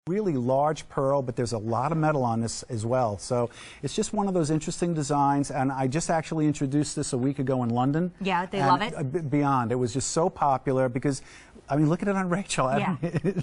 Really large pearl, but there's a lot of metal on this as well. So it's just one of those interesting designs, and I just actually introduced this a week ago in London. Yeah, they love it. Beyond. It was just so popular because, I mean, look at it on Rachel. Yeah.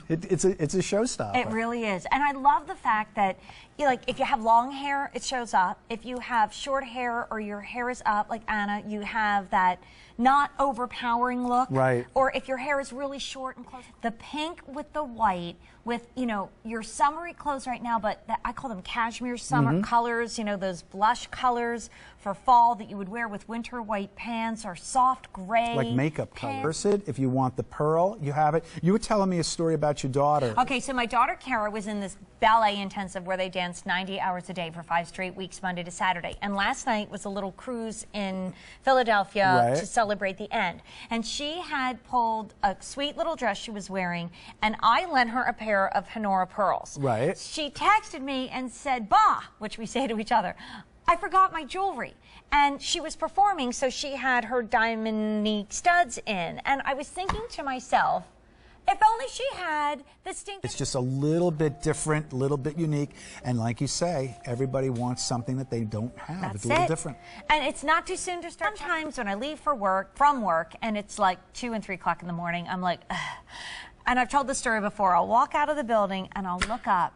It's a showstopper. It really is. And I love the fact that, like, if you have long hair, it shows up. If you have short hair or your hair is up, like Anna, you have that not overpowering look. Right. Or if your hair is really short and close. The pink with the white with, you know, your summery clothes right now, but I call them cashmere summer colors, you know, those blush colors for fall that you would wear with winter white pants or soft gray. Like makeup colors. If you want the pearl, you have it. You were telling me a story about your daughter. Okay, so my daughter Kara was in this ballet intensive where they danced 90 hours a day for 5 straight weeks, Monday to Saturday. And last night was a little cruise in Philadelphia to celebrate the end. And she had pulled a sweet little dress she was wearing, and I lent her a pair of Honora pearls. Right. She texted me and said, "Bah," which we say to each other, "I forgot my jewelry." And she was performing, so she had her diamond studs in. And I was thinking to myself, if only she had the stinking... It's just a little bit different, a little bit unique. And like you say, everybody wants something that they don't have. That's it's a little different. And it's not too soon to start. Sometimes when I leave from work, and it's like 2 and 3 o'clock in the morning, I'm like, ugh. And I've told this story before. I'll walk out of the building and I'll look up.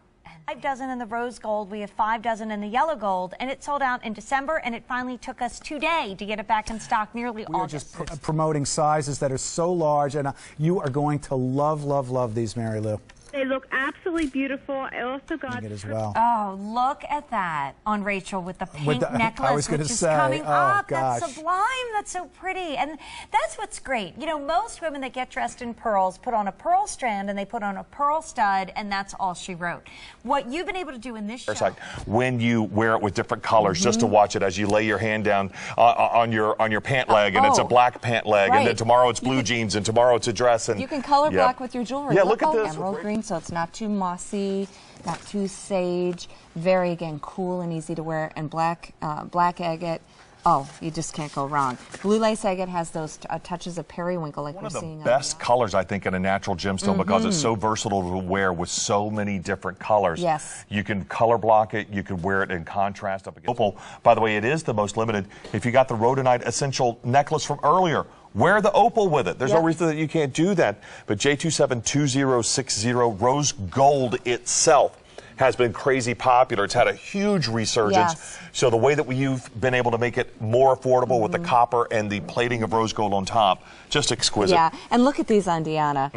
5 dozen in the rose gold, we have 5 dozen in the yellow gold, and it sold out in December, and it finally took us today to get it back in stock, nearly August. We're just promoting sizes that are so large, and you are going to love, love, love these, Mary Lou. They look absolutely beautiful. I also got it as well. Oh, look at that on Rachel with the pink necklace, which is coming up. Gosh. That's sublime. That's so pretty. And that's what's great. You know, most women that get dressed in pearls put on a pearl strand and they put on a pearl stud, and that's all she wrote. What you've been able to do in this show... It's like when you wear it with different colors, just to watch it as you lay your hand down on your pant leg, and it's a black pant leg, and then tomorrow it's blue jeans, and tomorrow it's a dress. And you can color black with your jewelry. Yeah, look at this. Emerald green, so it's not too mossy, not too sage. Very, again, cool and easy to wear. And black agate. Oh, you just can't go wrong. Blue lace agate has those touches of periwinkle, like we're seeing. One of the best colors, I think, in a natural gemstone because it's so versatile to wear with so many different colors. Yes. You can color block it. You can wear it in contrast up against opal. By the way, it is the most limited. If you got the rhodonite essential necklace from earlier, wear the opal with it. There's no reason that you can't do that. But J272060 rose gold itself has been crazy popular. It's had a huge resurgence. Yes. So the way that you've been able to make it more affordable with the copper and the plating of rose gold on top, just exquisite. Yeah, and look at these on Deanna.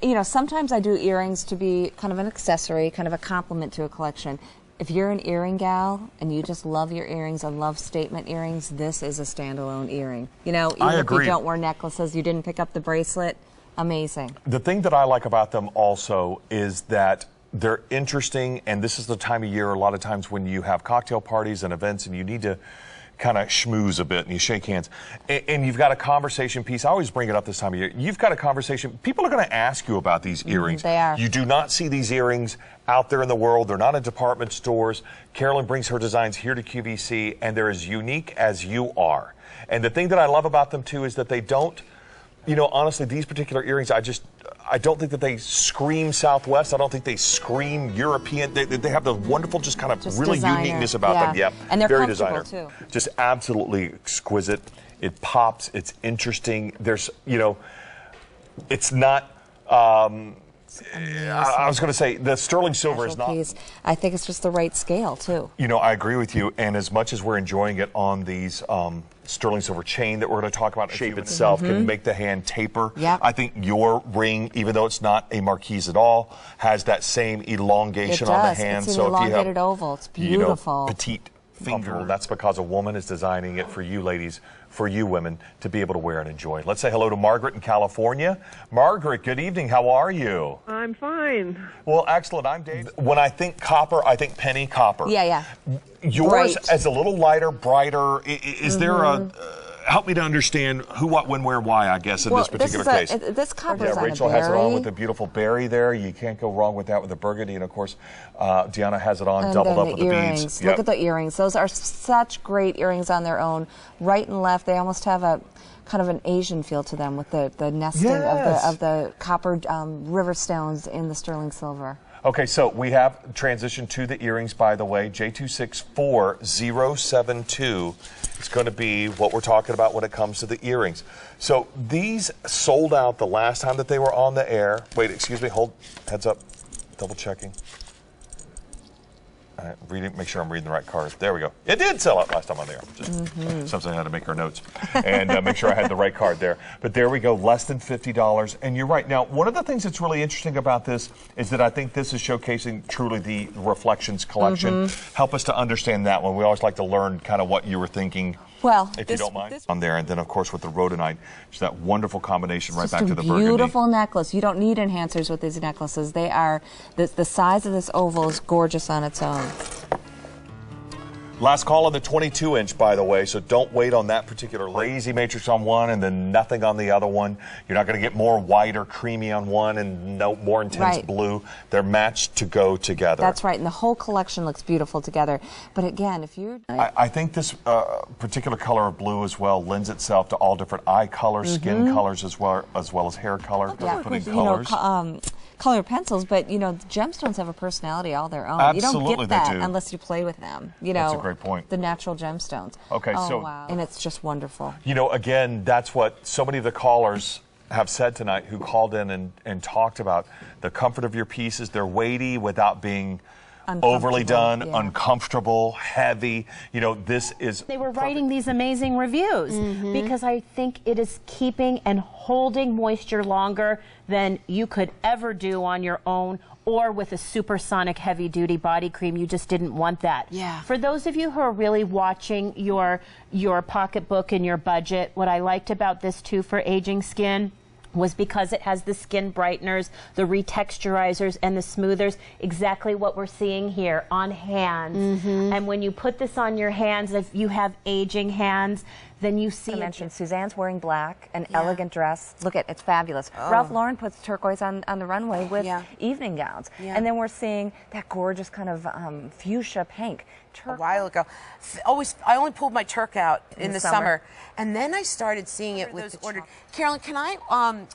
You know, sometimes I do earrings to be kind of an accessory, kind of a complement to a collection. If you're an earring gal and you just love your earrings and love statement earrings, this is a standalone earring. You know, even if you don't wear necklaces, you didn't pick up the bracelet, amazing. The thing that I like about them also is that they're interesting, and this is the time of year a lot of times when you have cocktail parties and events and you need to kind of schmooze a bit and you shake hands. And you've got a conversation piece. I always bring it up this time of year. You've got a conversation. People are going to ask you about these earrings. They are. You do not see these earrings out there in the world. They're not in department stores. Carolyn brings her designs here to QVC, and they're as unique as you are. And the thing that I love about them, too, is that they don't, you know, honestly, these particular earrings, I don't think that they scream Southwest. I don't think they scream European. They have the wonderful, just kind of really designer. uniqueness about them. Yep. And they're very comfortable, designer. too. Just absolutely exquisite. It pops. It's interesting. There's, you know, it's not. I was going to say the sterling silver is not. I think it's just the right scale too. You know, I agree with you. And as much as we're enjoying it on these sterling silver chain that we're going to talk about, shape itself can make the hand taper. Yep. I think your ring, even though it's not a marquise at all, has that same elongation on the hand. It's an elongated oval. It's beautiful. You know, petite finger. That's because a woman is designing it for you ladies, for you women, to be able to wear and enjoy. Let's say hello to Margaret in California. Margaret, good evening. How are you? I'm fine. Well, excellent. I'm Dave. When I think copper, I think penny copper. Yeah. Yours is a little lighter, brighter. Is there a... help me to understand who, what, when, where, why, I guess, in this particular case. This copper's on Rachel a berry. has it on with the beautiful berry there. You can't go wrong with that with the burgundy. And, of course, Deanna has it on and doubled then up with earrings. the beads. Look at the earrings. Those are such great earrings on their own. Right and left, they almost have a kind of an Asian feel to them with the nesting of the copper river stones in the sterling silver. Okay, so we have transitioned to the earrings, by the way. J264072 is going to be what we're talking about when it comes to the earrings. So these sold out the last time that they were on the air. Wait, excuse me, hold, heads up, double checking. All right, reading, make sure I'm reading the right card. There we go. It did sell out last time on there. Just something I had to make our notes and make sure I had the right card there. But there we go, less than $50. And you're right. Now, one of the things that's really interesting about this is that I think this is showcasing truly the Reflections collection. Help us to understand that one. We always like to learn kind of what you were thinking. Well, if you don't mind, on there, and then of course with the rhodonite, it's that wonderful combination right back to the burgundy. burgundy. Beautiful necklace. You don't need enhancers with these necklaces. They are the size of this oval is gorgeous on its own. Last call on the 22-inch, by the way, so don't wait on that particular lazy matrix on one and then nothing on the other one. You're not going to get more white or creamy on one and no more intense blue. They're matched to go together. That's right, and the whole collection looks beautiful together. But again, if you're... I think this particular color of blue as well lends itself to all different eye colors, skin colors, as well as hair color. Yeah, Putting colors. Color pencils, but you know, gemstones have a personality all their own. Absolutely, you don't get that they do. unless you play with them. You know, that's a great point. The natural gemstones. Okay, so wow. And it's just wonderful. You know, again, that's what so many of the callers have said tonight who called in and talked about the comfort of your pieces. They're weighty without being overly done, uncomfortable, heavy. You know, this is... They were writing these amazing reviews because I think it is keeping and holding moisture longer than you could ever do on your own or with a supersonic heavy-duty body cream. You just didn't want that. Yeah. For those of you who are really watching your pocketbook and your budget, what I liked about this too for aging skin was because it has the skin brighteners, the retexturizers, and the smoothers, exactly what we're seeing here on hands. And when you put this on your hands, if you have aging hands, then you see... I mentioned Suzanne's wearing black, an elegant dress. Look at it's fabulous. Ralph Lauren puts turquoise on the runway with evening gowns. And then we're seeing that gorgeous kind of fuchsia pink. A while ago. I only pulled my Turk out in the summer. And then I started seeing it with ordered. Carolyn, can I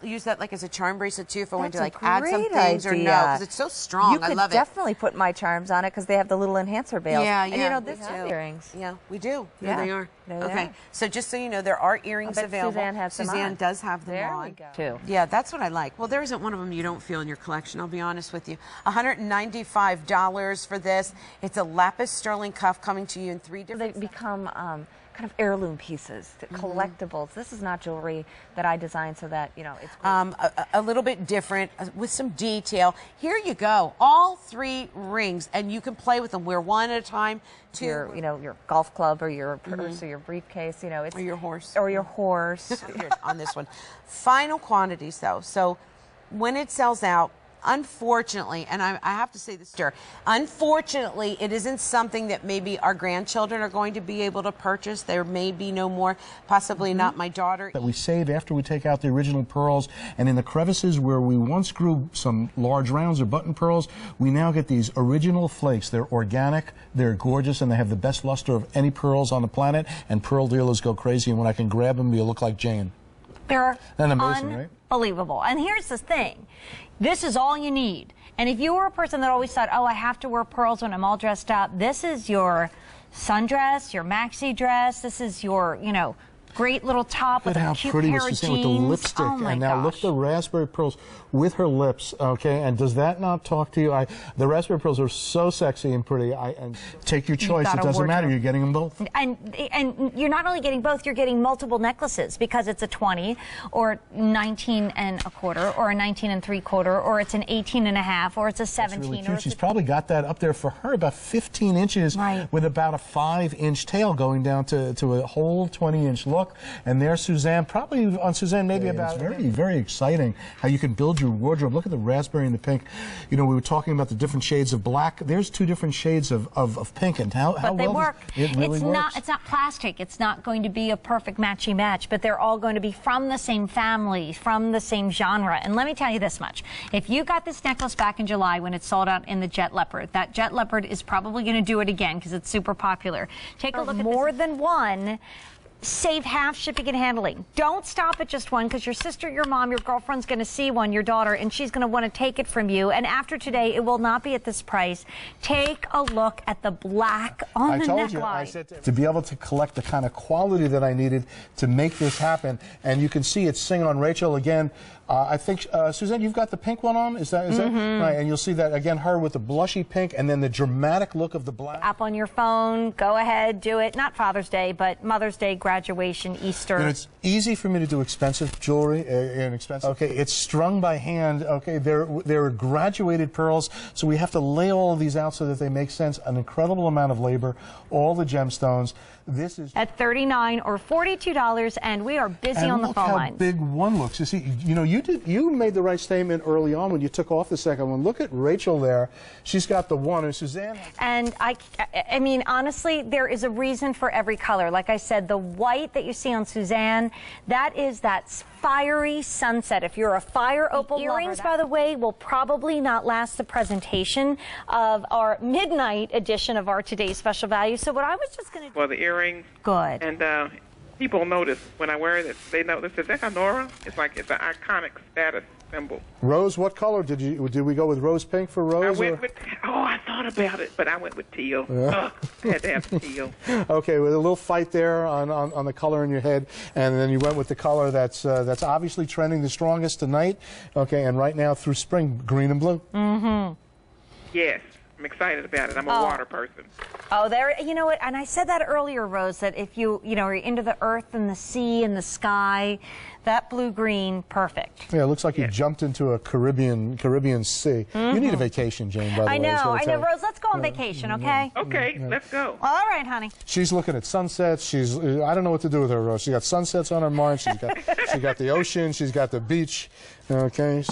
use that like as a charm bracelet too if I want to like add some things or no? Because it's so strong. I love it. You could definitely put my charms on it because they have the little enhancer bails. Yeah, and you know, this has earrings. Yeah, we do. Yeah, they are. Okay, so just so you know, there are earrings available. Suzanne has them Suzanne on. does have them on. There we go. Too. Yeah, that's what I like. Well, there isn't one of them you don't feel in your collection, I'll be honest with you. $195 for this. It's a lapis sterling cuff coming to you in 3 different... They become kind of heirloom pieces, collectibles. This is not jewelry that I designed so that, you know, it's a little bit different with some detail. Here you go, all 3 rings, and you can play with them. Wear one at a time. Your, you know, your golf club or your purse or your briefcase, you know, it's or your horse. Or your horse. Here, on this one. Final quantities though. So when it sells out, unfortunately, and I have to say this, unfortunately, it isn't something that maybe our grandchildren are going to be able to purchase. There may be no more, possibly not my daughter. That we save after we take out the original pearls, and in the crevices where we once grew some large rounds or button pearls, we now get these original flakes. They're organic, they're gorgeous, and they have the best luster of any pearls on the planet, and pearl dealers go crazy, and when I can grab them, you look like Jane. They're amazing, right? Unbelievable. And here's the thing. This is all you need. And if you were a person that always thought, oh, I have to wear pearls when I'm all dressed up, this is your sundress, your maxi dress. This is your, you know, great little top with a cute pair of jeans. With the lipstick. Oh my and now look at the raspberry pearls with her lips, okay? And does that not talk to you? The raspberry pearls are so sexy and pretty. And take your choice. It doesn't matter. You're getting them both. And you're not only getting both, you're getting multiple necklaces because it's a 20 or 19 and a quarter or a 19 and 3/4 or it's an 18 and a half or it's a 17. That's really cute. She's probably got that up there for her about 15 inches with about a 5-inch tail going down to a whole 20-inch look. And there's Suzanne, probably on Suzanne, maybe about... It's very, very exciting how you can build your wardrobe. Look at the raspberry and the pink. You know, we were talking about the different shades of black. There's 2 different shades of pink, and how but they well work. It really works. It's not plastic. It's not going to be a perfect matchy match, but they're all going to be from the same family, from the same genre. And let me tell you this much. If you got this necklace back in July when it sold out in the Jet Leopard, that Jet Leopard is probably going to do it again because it's super popular. Take a look at more than one save half shipping and handling. Don't stop at just one, because your sister, your mom, your girlfriend's going to see one, your daughter, and she's going to want to take it from you. And after today, it will not be at this price. Take a look at the black on the neckline. I told you, I said to be able to collect the kind of quality that I needed to make this happen. And you can see it sing on Rachel again. I think, Suzanne, you've got the pink one on? Is that right? And you'll see that, again, her with the blushy pink and then the dramatic look of the black. App on your phone, go ahead, do it. Not Father's Day, but Mother's Day, graduation, Easter. You know, it's easy for me to do expensive jewelry, Okay, it's strung by hand. Okay, they're graduated pearls, so we have to lay all of these out so that they make sense. An incredible amount of labor, all the gemstones. This is at $39 or $42, and we are busy on the phone lines. Look how big one looks. You see, you know, you made the right statement early on when you took off the second one. Look at Rachel there. She's got the one, and Suzanne. And I mean, honestly, there is a reason for every color. Like I said, the white that you see on Suzanne, that is that fiery sunset. If you're a fire opal earrings, by the way, will probably not last the presentation of our midnight edition of our today's special value. So what I was just going to do. Well, the earrings. Good. And people notice when I wear it. They notice, is that Honora? It's like it's an iconic status symbol. Rose, what color did we go with? Rose pink for Rose? I went with, I thought about it, but I went with teal. I had to have teal. Okay, with a little fight there on the color in your head, and then you went with the color that's obviously trending the strongest tonight. Okay, and right now through spring, green and blue. Mm-hmm. Yes. I'm excited about it. I'm a water person. Oh, there, you know what? And I said that earlier, Rose, that if you are into the earth and the sea and the sky, that blue-green, perfect. Yeah, it looks like you jumped into a Caribbean sea. You need a vacation, Jane, by the way. I know, Rose. Let's go on vacation, okay? Okay, let's go. All right, honey. She's looking at sunsets. I don't know what to do with her, Rose. She's got sunsets on her mind. She got the ocean. She's got the beach. Okay,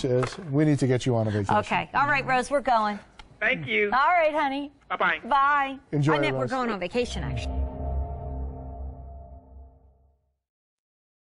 we need to get you on a vacation. Okay. All right, Rose, we're going. Thank you. All right, honey. Bye-bye. Bye. Enjoy, I meant Rose. we're going on vacation, actually.